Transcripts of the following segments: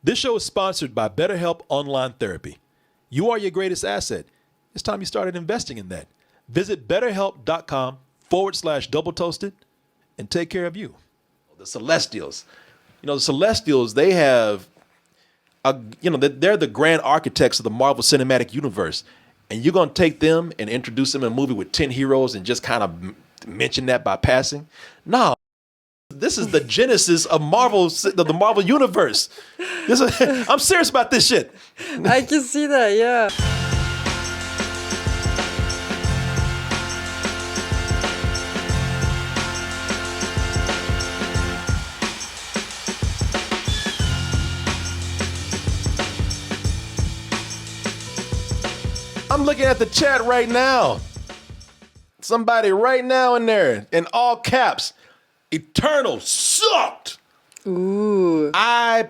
This show is sponsored by BetterHelp Online Therapy. You are your greatest asset. It's time you started investing in that. Visit betterhelp.com/double toasted and take care of you. The Celestials. The Celestials, they have, they're the grand architects of the Marvel Cinematic Universe. And you're going to take them and introduce them in a movie with 10 heroes and just kind of mention that by passing? No. This is the genesis of the Marvel Universe. I'm serious about this shit. I can see that, yeah. I'm looking at the chat right now. Somebody right now in there, in all caps, Eternal sucked. Ooh. I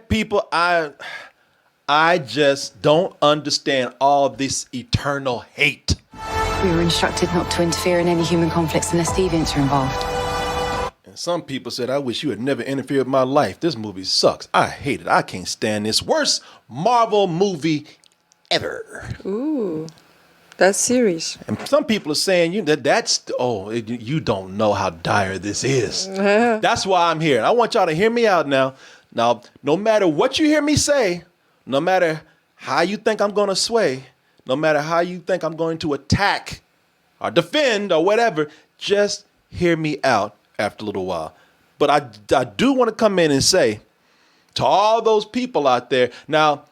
just don't understand all this Eternal hate. We were instructed not to interfere in any human conflicts unless deviants are involved. And some people said, I wish you had never interfered with my life. This movie sucks. I hate it. I can't stand this. Worst Marvel movie ever. Ooh. That's serious. And some people are saying you don't know how dire this is. That's why I'm here. And I want y'all to hear me out now. Now, no matter what you hear me say, no matter how you think I'm going to sway, no matter how you think I'm going to attack or defend or whatever, just hear me out after a little while. But I do want to come in and say to all those people out there, now,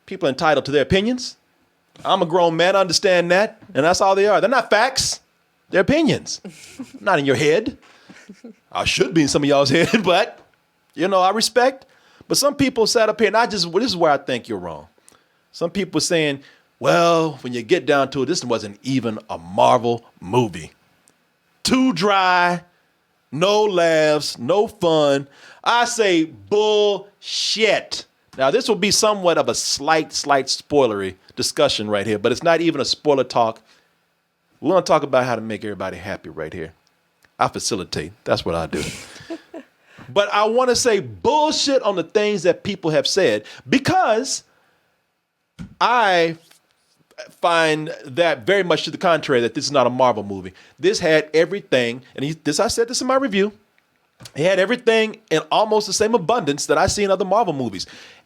people are entitled to their opinions. I'm a grown man, I understand that, and that's all they are. They're not facts. They're opinions. Not in your head. I should be in some of y'all's head, but, I respect. But some people sat up here, and this is where I think you're wrong. Some people are saying, well, when you get down to it, this wasn't even a Marvel movie. Too dry, no laughs, no fun. I say bullshit. Now, this will be somewhat of a slight spoilery discussion right here, but it's not even a spoiler talk. We're going to talk about how to make everybody happy right here. I facilitate. That's what I do. But I want to say bullshit on the things that people have said because I find that very much to the contrary, that this is not a Marvel movie. This had everything, and I said this in my review, it had everything in almost the same abundance that I see in other Marvel movies.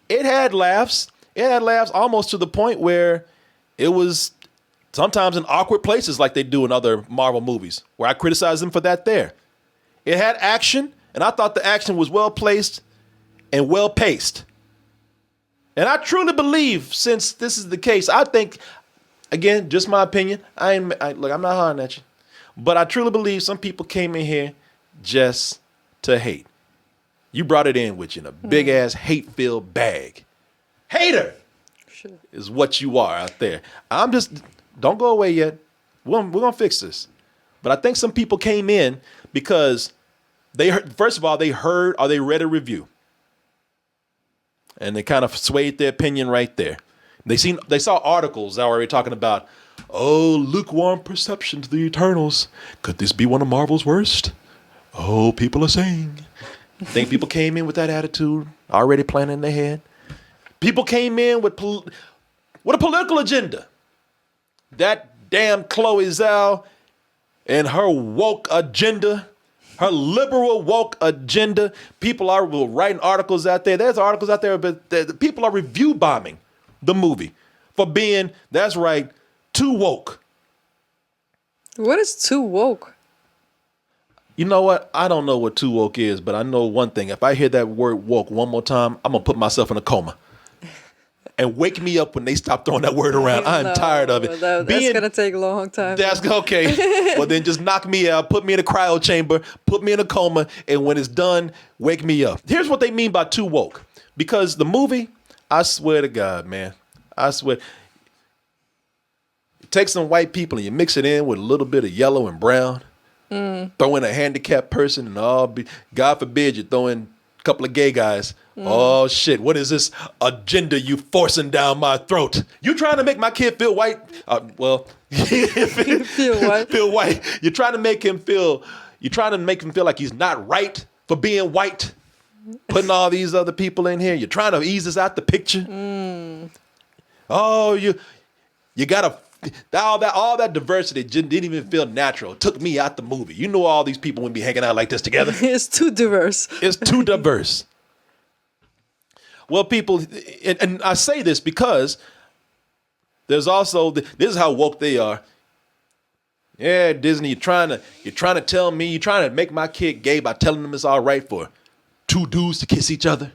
It had laughs. It had laughs almost to the point where it was sometimes in awkward places like they do in other Marvel movies, where I criticize them for that there. It had action, and I thought the action was well placed and well paced. And I truly believe, since this is the case, I think, again, just my opinion, look, I'm not hard at you, but I truly believe some people came in here just to hate. You brought it in with you in a big ass hate-filled bag. Hater is what you are out there. Don't go away yet. We're going to fix this. But I think some people came in because they heard, first of all, they heard or they read a review. And they kind of swayed their opinion right there. They saw articles that were already talking about, lukewarm perception to the Eternals. Could this be one of Marvel's worst? Oh, people are saying. I think people came in with that attitude, already planning in their head. People came in with a political agenda. That damn Chloe Zhao and her woke agenda, her liberal woke agenda. People are writing articles out there. There's articles out there, but people are review bombing the movie for being, that's right, too woke. What is too woke? You know what? I don't know what too woke is, but I know one thing. If I hear that word woke one more time, I'm going to put myself in a coma. And wake me up when they stop throwing that word around. I'm tired of it. That's going to take a long time. That's okay. Well, then just knock me out, put me in a cryo chamber, put me in a coma, and when it's done, wake me up. Here's what they mean by too woke. Because the movie, I swear to God, man, I swear, you take some white people and you mix it in with a little bit of yellow and brown, throw in a handicapped person, and God forbid you throw in a couple of gay guys. Oh, shit. What is this agenda you forcing down my throat? You trying to make my kid feel white? Feel white. Feel white. You're trying to make him feel like he's not right for being white. putting all these other people in here. You're trying to ease us out the picture. Oh, you gotta all that diversity didn't even feel natural. It took me out the movie. You know, all these people wouldn't be hanging out like this together. It's too diverse. It's too diverse. Well, people, and I say this because there's also this is how woke they are. Yeah, Disney, you're trying to tell me, you're trying to make my kid gay by telling them it's all right for two dudes to kiss each other.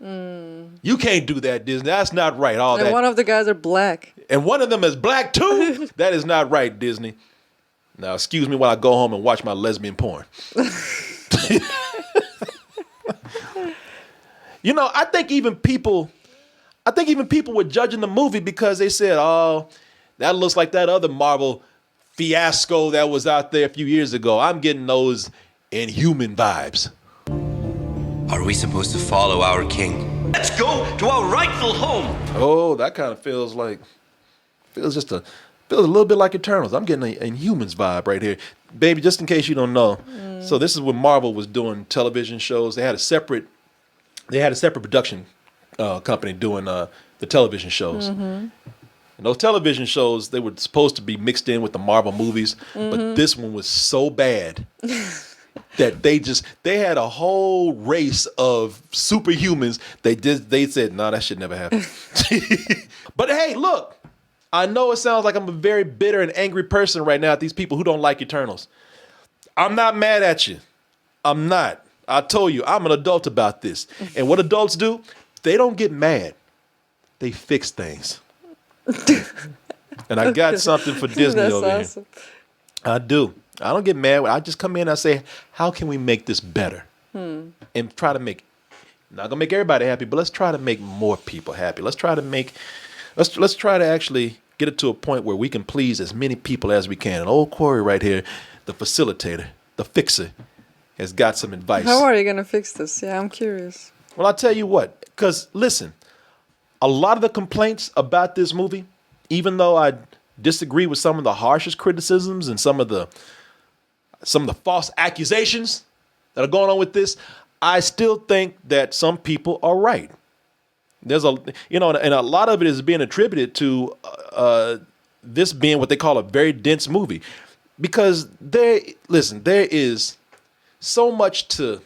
You can't do that, Disney. That's not right. And one of the guys are black. And one of them is black too. That is not right, Disney. Now, excuse me while I go home and watch my lesbian porn. You know, I think even people were judging the movie because they said, "Oh, that looks like that other Marvel fiasco that was out there a few years ago." I'm getting those Inhuman vibes. Are we supposed to follow our king? Let's go to our rightful home. Oh, that kind of feels a little bit like Eternals. I'm getting an Inhumans vibe right here, baby. Just in case you don't know, so this is when Marvel was doing television shows. They had a separate production company doing the television shows. And those television shows, they were supposed to be mixed in with the Marvel movies, but this one was so bad that they had a whole race of superhumans. They said, "No, that should never happen." But hey, look, I know it sounds like I'm a very bitter and angry person right now at these people who don't like Eternals. I'm not mad at you. I'm not. I told you, I'm an adult about this. And what adults do, they don't get mad. They fix things. And I got something for Disney over awesome. here. I do. I don't get mad. I just come in and I say, how can we make this better? And try to make, not gonna make everybody happy, but let's try to make more people happy. Let's try to actually get it to a point where we can please as many people as we can. And old Corey right here, the facilitator, the fixer, has got some advice. How are you going to fix this? Yeah, I'm curious. Well, I'll tell you what, because listen, a lot of the complaints about this movie, even though I disagree with some of the harshest criticisms and some of the false accusations that are going on with this, I still think that some people are right. There's and a lot of it is being attributed to this being what they call a very dense movie, because there is so much to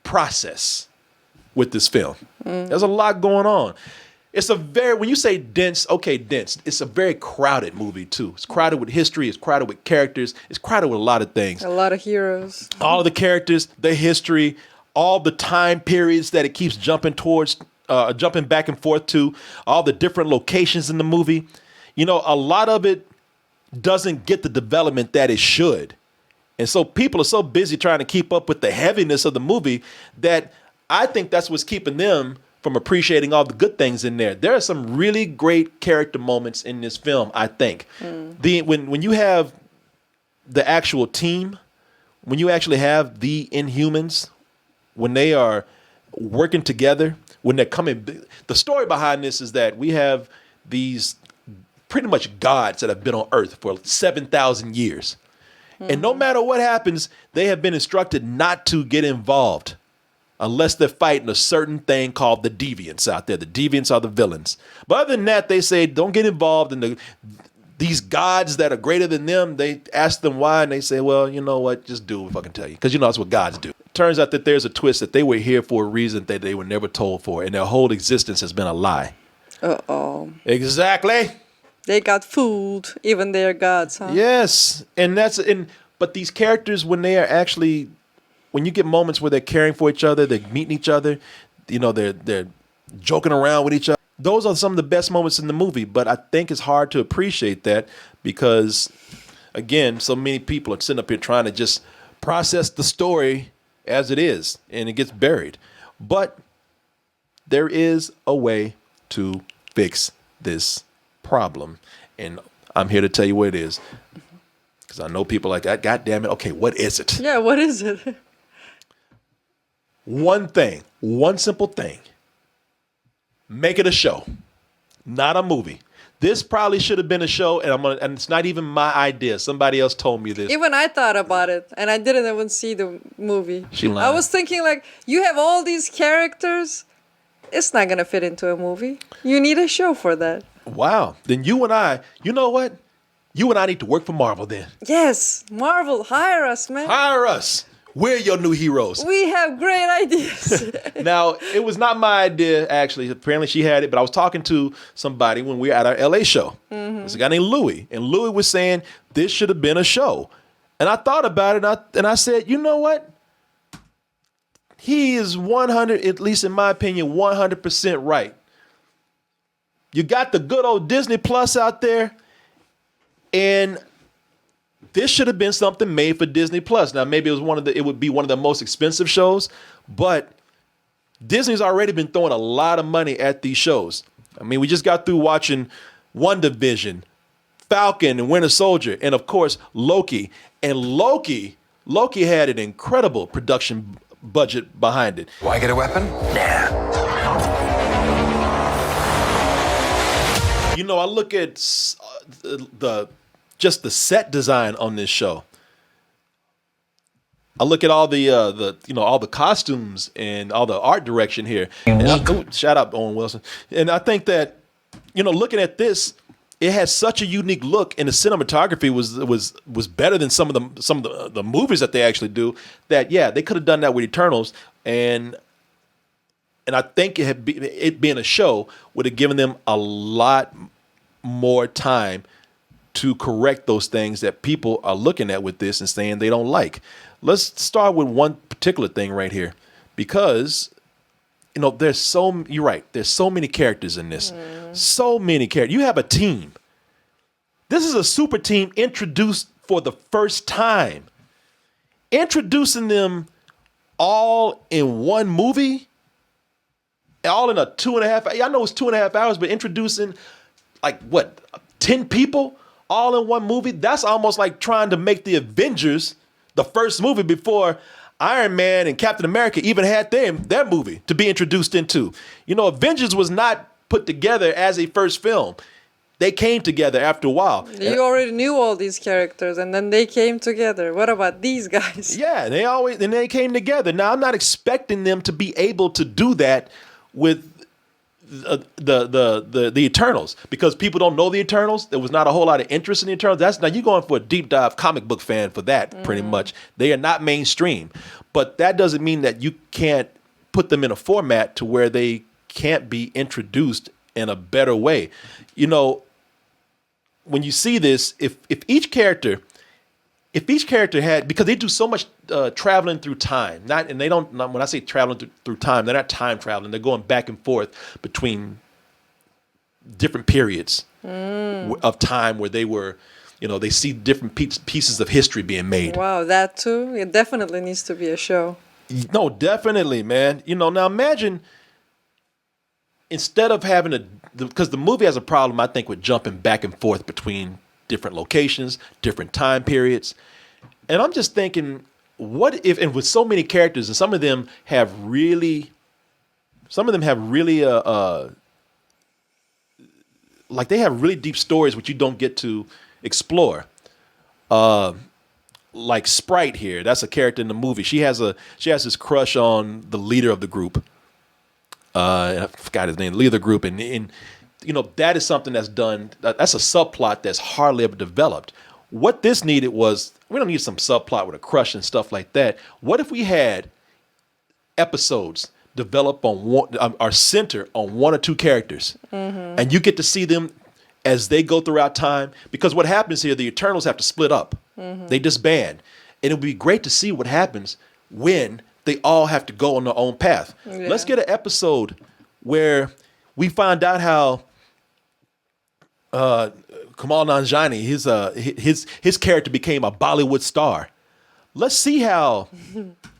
process with this film. There's a lot going on. When you say dense, okay, dense, it's a very crowded movie too. It's crowded with history, it's crowded with characters, it's crowded with a lot of things. A lot of heroes. All of the characters, the history, all the time periods that it keeps jumping back and forth to, all the different locations in the movie. You know, a lot of it doesn't get the development that it should. And so people are so busy trying to keep up with the heaviness of the movie that I think that's what's keeping them from appreciating all the good things in there. There are some really great character moments in this film, I think. When you have the actual team, when you actually have the Inhumans, when they are working together, when they're coming, the story behind this is that we have these pretty much gods that have been on Earth for 7,000 years. And no matter what happens, they have been instructed not to get involved unless they're fighting a certain thing called the deviants out there. The deviants are the villains. But other than that, they say don't get involved in these gods that are greater than them. They ask them why, and they say, well, you know what, just do what I can tell you. Because that's what gods do. Turns out that there's a twist that they were here for a reason that they were never told for, and their whole existence has been a lie. Uh-oh. Exactly. They got fooled, even their gods, huh? Yes, but these characters, when you get moments where they're caring for each other, they're meeting each other, they're joking around with each other. Those are some of the best moments in the movie. But I think it's hard to appreciate that because, again, so many people are sitting up here trying to just process the story as it is, and it gets buried. But there is a way to fix this problem, and I'm here to tell you what it is, because I know people are like, God damn it, okay, what is it? Yeah, what is it? One simple thing. Make it a show, not a movie. This probably should have been a show, and it's not even my idea. Somebody else told me this. Even I thought about it, and I didn't even see the movie. She lied. I was thinking, like, you have all these characters. It's not going to fit into a movie. You need a show for that. Wow. Then you and I, you know what? You and I need to work for Marvel then. Yes, Marvel, hire us, man. Hire us. We're your new heroes. We have great ideas. Now, it was not my idea, actually. Apparently, she had it, but I was talking to somebody when we were at our LA show. There's a guy named Louis, and Louis was saying this should have been a show. And I thought about it, and I said, you know what? He is 100, at least in my opinion, 100% right. You got the good old Disney Plus out there, and this should have been something made for Disney Plus. Now, maybe it would be one of the most expensive shows, but Disney's already been throwing a lot of money at these shows. I mean, we just got through watching WandaVision, Falcon and Winter Soldier, and of course, Loki. And Loki had an incredible production budget behind it. Why get a weapon? Nah. You know, I look at just the set design on this show. I look at all all the costumes and all the art direction here. And shout out Owen Wilson. And I think that, looking at this, it has such a unique look, and the cinematography was better than some of the movies that they actually do. That they could have done that with Eternals, and I think it being a show would have given them a lot more time to correct those things that people are looking at with this and saying they don't like. Let's start with one particular thing right here, because you're right. There's so many characters in this. So many characters. You have a team. This is a super team introduced for the first time. Introducing them all in one movie, all in a 2.5. I know it's 2.5 hours, but introducing 10 people all in one movie. That's almost like trying to make the Avengers the first movie before Iron Man and Captain America even had their movie to be introduced into. Avengers was not put together as a first film. They came together after a while. You already knew all these characters, and then they came together. What about these guys? Yeah, they came together. Now, I'm not expecting them to be able to do that with the Eternals, because people don't know the Eternals. There was not a whole lot of interest in the Eternals. Now you're going for a deep dive comic book fan for that. Pretty much, they are not mainstream, but that doesn't mean that you can't put them in a format to where they can't be introduced in a better way. When you see this, if each character had, because they do so much traveling through time, when I say traveling through time, they're not time traveling. They're going back and forth between different periods of time where they were, they see different pieces of history being made. Wow, that too? It definitely needs to be a show. No, definitely, man. Now imagine, instead of having because the movie has a problem, I think, with jumping back and forth between different locations, different time periods. And I'm just thinking, what if, and with so many characters, and some of them have really they have really deep stories which you don't get to explore. Like Sprite here, that's a character in the movie. She has this crush on the leader of the group. I forgot his name, leader of the group, and that is something that's done. That's a subplot that's hardly ever developed. What this needed was, we don't need some subplot with a crush and stuff like that. What if we had episodes develop on one, or center on one or two characters, and you get to see them as they go throughout time? Because what happens here, the Eternals have to split up. They disband, and it would be great to see what happens when they all have to go on their own path. Yeah. Let's get an episode where we find out how Kamal Nanjiani, his character became a Bollywood star. Let's see how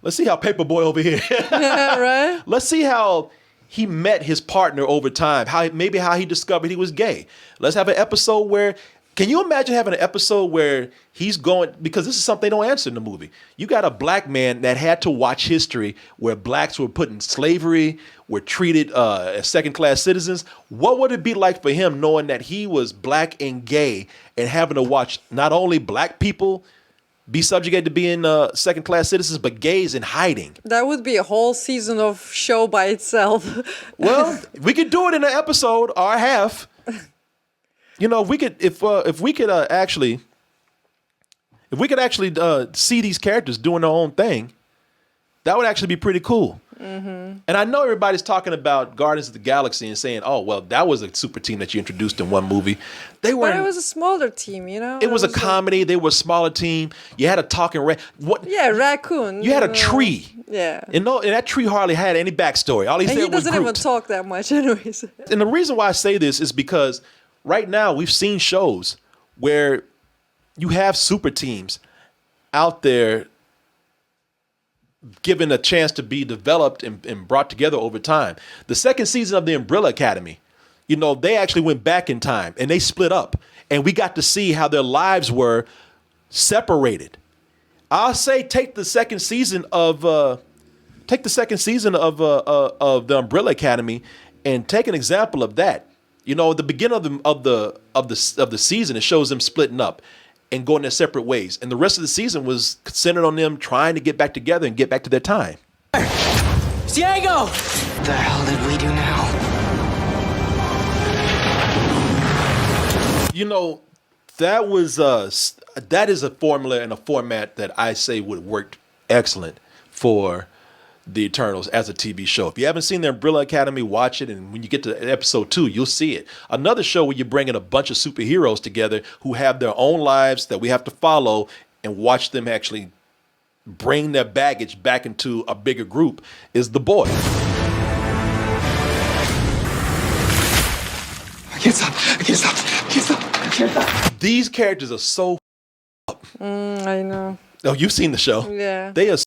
Paperboy over here. Right? Let's see how he met his partner over time. How he discovered he was gay. Let's have an episode where Can you imagine having an episode where he's going, because this is something they don't answer in the movie. You got a black man that had to watch history where blacks were put in slavery, were treated as second-class citizens. What would it be like for him knowing that he was black and gay and having to watch not only black people be subjugated to being second-class citizens, but gays in hiding? That would be a whole season of show by itself. Well, we could do it in an episode or a half. You know, if we could actually see these characters doing their own thing, that would actually be pretty cool. Mm-hmm. And I know everybody's talking about Guardians of the Galaxy and saying, "Oh, well, that was a super team that you introduced in one movie." But it was a smaller team, you know. It was a comedy. They were a smaller team. You had a talking raccoon. You had a tree. Yeah. And that tree hardly had any backstory. All he said was doesn't Groot. even talk that much, anyways. And the reason why I say this is because right now we've seen shows where you have super teams out there given a chance to be developed and brought together over time. The second season of the Umbrella Academy, you know, they actually went back in time and they split up, and we got to see how their lives were separated. I'll say take the second season of the Umbrella Academy and take an example of that. You know, at the beginning of the season, it shows them splitting up and going their separate ways. And the rest of the season was centered on them trying to get back together and get back to their time. Diego! The hell did we do now? You know, that is a formula and a format that I say would work excellent for the Eternals as a TV show. If you haven't seen the Umbrella Academy, watch it, and when you get to episode 2, you'll see it. Another show where you're bringing a bunch of superheroes together who have their own lives that we have to follow and watch them actually bring their baggage back into a bigger group is The Boys. I can't stop. I can't stop. I can't stop. I can't stop. These characters are so I know. Oh, you've seen the show. Yeah. They have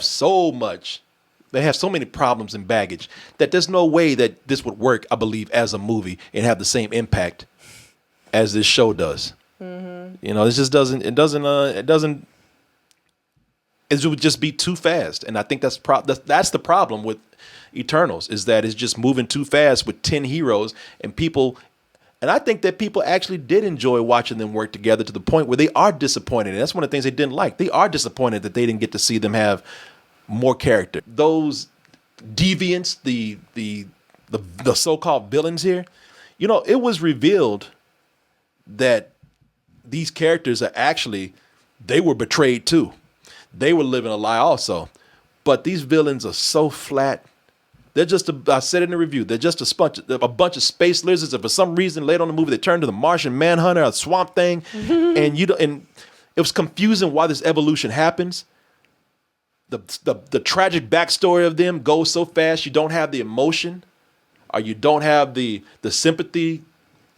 so much. They have so many problems and baggage that there's no way that this would work, I believe, as a movie and have the same impact as this show does. Mm-hmm. You know, it just doesn't. It would just be too fast, and I think that's the problem with Eternals, is that it's just moving too fast with 10 heroes and people. And I think that people actually did enjoy watching them work together to the point where they are disappointed. And that's one of the things they didn't like. They are disappointed that they didn't get to see them have more character. Those deviants, the so-called villains here, you know, it was revealed that these characters are actually, they were betrayed too. They were living a lie also. But these villains are so flat. They're just, I said it in the review, they're just a bunch of space lizards that for some reason later on in the movie they turned to the Martian Manhunter, a Swamp Thing, and it was confusing why this evolution happens. The tragic backstory of them goes so fast you don't have the emotion or you don't have the sympathy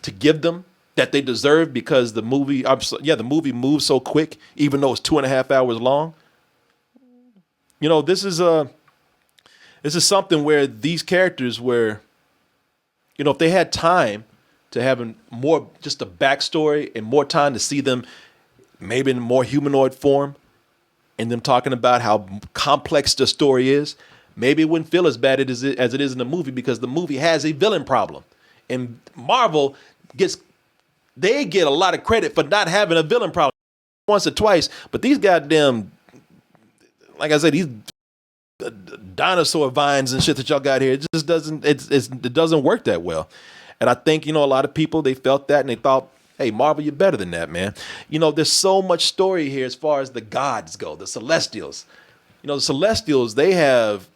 to give them that they deserve because the movie moves so quick even though it's 2.5 hours long. You know, this is something where these characters were, you know, if they had time to have more, just a backstory and more time to see them maybe in more humanoid form and them talking about how complex the story is, maybe it wouldn't feel as bad as it is in the movie because the movie has a villain problem. And Marvel get a lot of credit for not having a villain problem once or twice, but these goddamn, like I said, these dinosaur vines and shit that y'all got here, it just doesn't work that well. And I think, you know, a lot of people, they felt that and they thought, hey, Marvel, you're better than that, man. You know, there's so much story here as far as the gods go, the Celestials. You know, the Celestials, they have,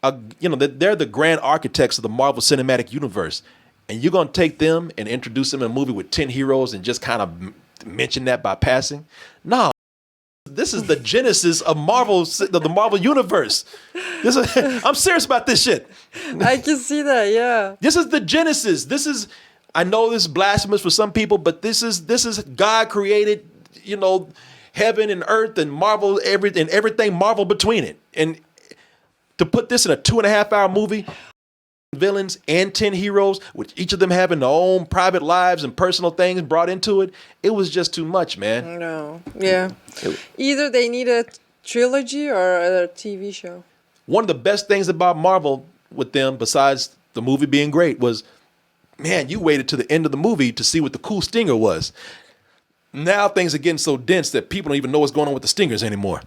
they're the grand architects of the Marvel Cinematic Universe. And you're going to take them and introduce them in a movie with 10 heroes and just kind of mention that by passing? No. This is the genesis of the Marvel Universe. I'm serious about this shit. I can see that, yeah. This is the genesis. I know this is blasphemous for some people, but this is God created, you know, heaven and earth and Marvel, everything Marvel between it. And to put this in a 2.5 hour movie, villains and 10 heroes, with each of them having their own private lives and personal things brought into it, it was just too much, man. No. Yeah. Either they need a trilogy or a TV show. One of the best things about Marvel with them, besides the movie being great, was, man, you waited to the end of the movie to see what the cool stinger was. Now things are getting so dense that people don't even know what's going on with the stingers anymore.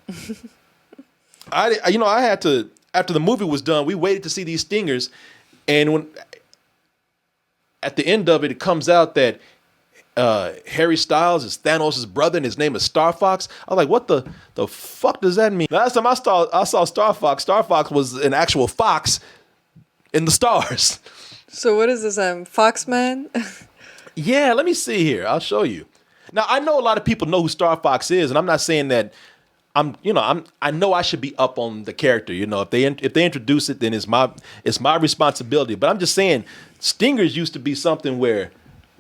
I had to, after the movie was done, we waited to see these stingers. And when at the end of it, it comes out that Harry Styles is Thanos' brother and his name is Star Fox. I was like, what the fuck does that mean? Last time I saw Star Fox was an actual fox in the stars. So what is this? Foxman? Yeah, let me see here. I'll show you. Now, I know a lot of people know who Star Fox is, and I'm not saying that I know I should be up on the character. If they introduce it, then it's my responsibility. But I'm just saying, stingers used to be something where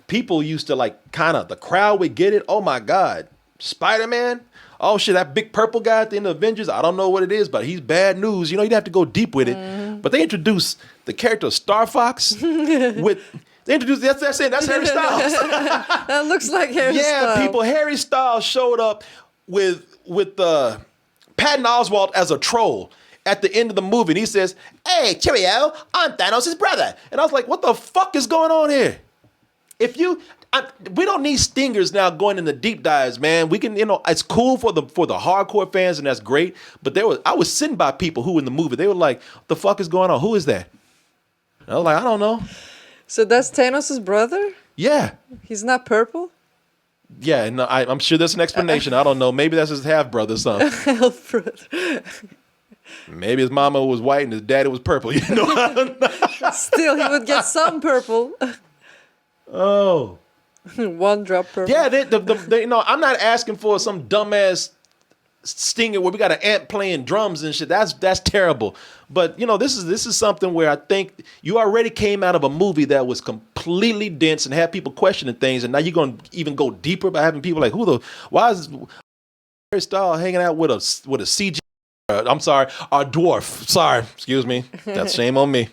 people used to the crowd would get it. Oh my God, Spider-Man. Oh shit, that big purple guy at the end of Avengers. I don't know what it is, but he's bad news. You'd have to go deep with it. But they introduced the character of Star Fox with. They introduced that's Harry Styles. That looks like Harry Styles. Yeah, people. Harry Styles showed up with Patton Oswalt as a troll at the end of the movie, and he says, "Hey, cheerio, I'm Thanos' brother." And I was like, "What the fuck is going on here?" We don't need stingers now going into deep dives, man. We can, it's cool for the hardcore fans, and that's great. But I was sitting by people who in the movie, they were like, "What the fuck is going on? Who is that?" And I was like, "I don't know." So that's Thanos' brother? Yeah. He's not purple? Yeah, and I'm sure there's an explanation. I don't know. Maybe that's his half brother or something. Half brother. Maybe his mama was white and his daddy was purple. I don't know. Still, he would get some purple. Oh. One drop purple. Yeah, I'm not asking for some dumbass stinger where we got an ant playing drums and shit. That's terrible. But this is something where I think you already came out of a movie that was completely dense and had people questioning things, and now you're gonna even go deeper by having people like, why is Harry Styles hanging out with a CG? I'm sorry, a dwarf. Sorry, excuse me. That's shame on me.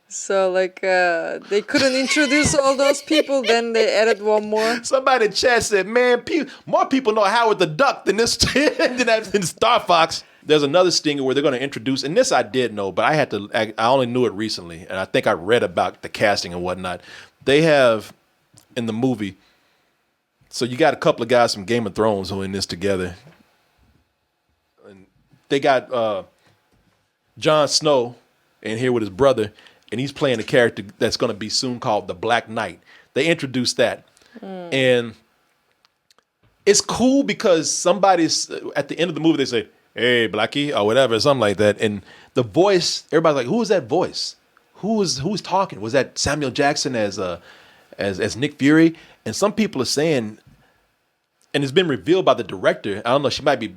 So they couldn't introduce all those people, then they added one more. Somebody in chat said, "Man, more people know Howard the Duck than this than Star Fox." There's another stinger where they're going to introduce, and this I did know, but I only knew it recently, and I think I read about the casting and whatnot. They have in the movie, so you got a couple of guys from Game of Thrones who are in this together. And they got Jon Snow in here with his brother, and he's playing a character that's going to be soon called the Black Knight. They introduced that. And it's cool because somebody's, at the end of the movie, they say, "Hey, Blackie," or whatever, something like that. And the voice, everybody's like, who is that voice? Who's talking? Was that Samuel Jackson as Nick Fury? And some people are saying, and it's been revealed by the director, I don't know, she might be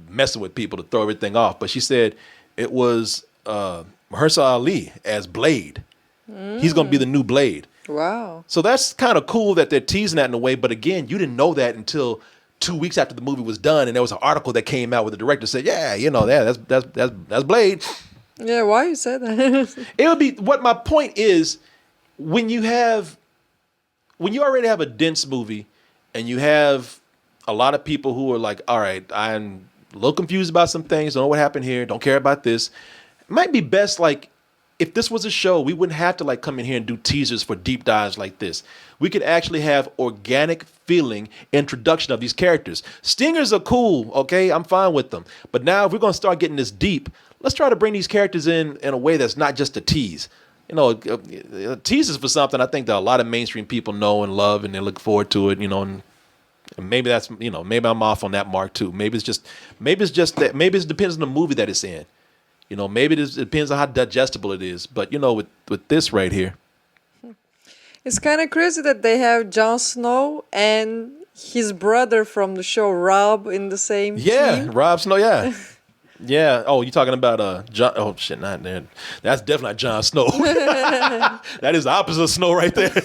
messing with people to throw everything off, but she said it was Mahershala Ali as Blade. He's going to be the new Blade. Wow. So that's kind of cool that they're teasing that in a way. But again, you didn't know that until 2 weeks after the movie was done, and there was an article that came out where the director said, "Yeah, that's Blade." Yeah, why you said that? It would be, what my point is, when you already have a dense movie, and you have a lot of people who are like, "All right, I'm a little confused about some things. Don't know what happened here. Don't care about this." It might be best, if this was a show, we wouldn't have to come in here and do teasers for deep dives like this. We could actually have organic feeling introduction of these characters. Stingers are cool, okay? I'm fine with them. But now if we're going to start getting this deep, let's try to bring these characters in a way that's not just a tease. Teases for something I think that a lot of mainstream people know and love, and they look forward to it, and maybe that's, maybe I'm off on that mark too. Maybe it depends on the movie that it's in. Maybe it depends on how digestible it is. But, with this right here. It's kind of crazy that they have Jon Snow and his brother from the show, Rob, in the same team. Rob Snow, yeah. Yeah. Oh, you talking about John? Oh, shit, not there. That's definitely not Jon Snow. That is the opposite of Snow right there.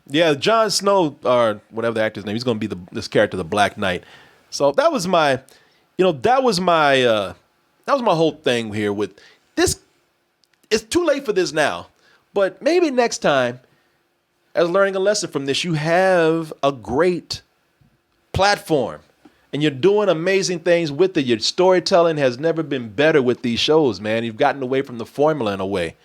Yeah, Jon Snow, or whatever the actor's name, he's going to be this character, the Black Knight. So that was my whole thing here with this. too late for this now. But maybe next time, as learning a lesson from this, you have a great platform and you're doing amazing things with it. Your storytelling has never been better with these shows, man. You've gotten away from the formula in a way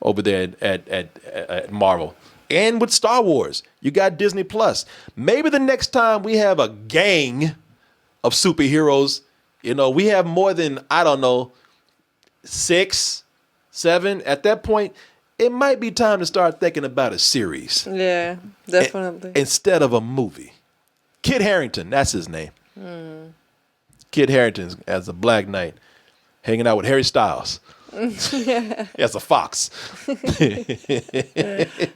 over there at Marvel. And with Star Wars, you got Disney Plus. Maybe the next time we have a gang of superheroes, we have more than, I don't know, 6, 7. At that point, it might be time to start thinking about a series. Yeah, definitely. Instead of a movie. Kit Harington, that's his name. Kit Harington as a Black Knight, hanging out with Harry Styles. As a fox.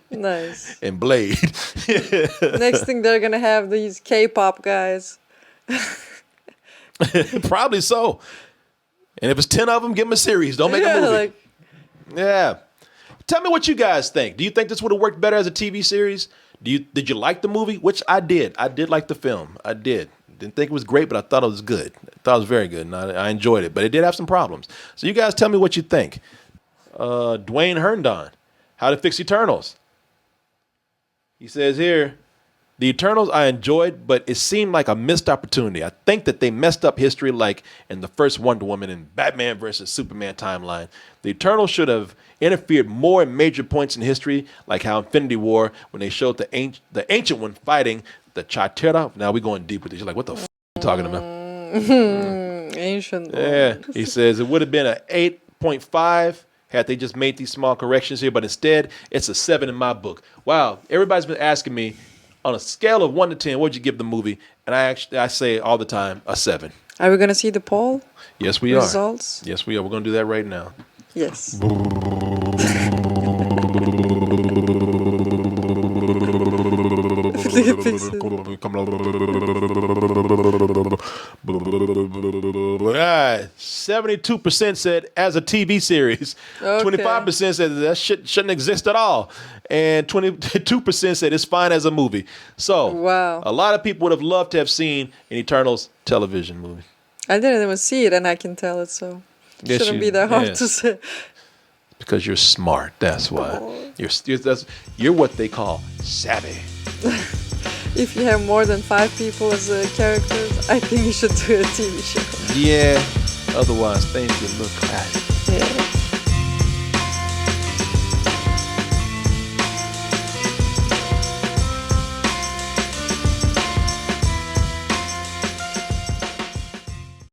Nice. And Blade. Next thing they're gonna have these K-pop guys. Probably so. And if it's 10 of them, give them a series. Don't make a movie. Yeah. Tell me what you guys think. Do you think this would have worked better as a TV series? Did you like the movie? Which I did. I did like the film. I did. Didn't think it was great, but I thought it was good. I thought it was very good, and I enjoyed it. But it did have some problems. So you guys tell me what you think. Dwayne Herndon, How to Fix Eternals. He says here, the Eternals I enjoyed, but it seemed like a missed opportunity. I think that they messed up history like in the first Wonder Woman and Batman versus Superman timeline. The Eternals should have interfered more in major points in history, like how Infinity War, when they showed the Ancient One fighting the Chitara. Now we're going deep with this. You're like, what the f*** are you talking about? Ancient One. Yeah. He says it would have been an 8.5 had they just made these small corrections here, but instead it's a 7 in my book. Wow. Everybody's been asking me, on a scale of 1 to 10, what'd you give the movie? And I say all the time, a 7. Are we gonna see the poll? Yes, we Results? are. Yes, we are. We're gonna do that right now. Yes. All right. 72% said as a TV series. Okay. 25% said that shouldn't exist at all. And 22% said it's fine as a movie. So Wow. a lot of people would have loved to have seen an Eternals television movie. I didn't even see it, and I can tell it, so Yes, shouldn't be that hard yes. to say. Because you're smart. That's why. You're what they call savvy. If you have more than 5 people as characters, I think you should do a TV show. Yeah. Otherwise, things would look bad. Yeah.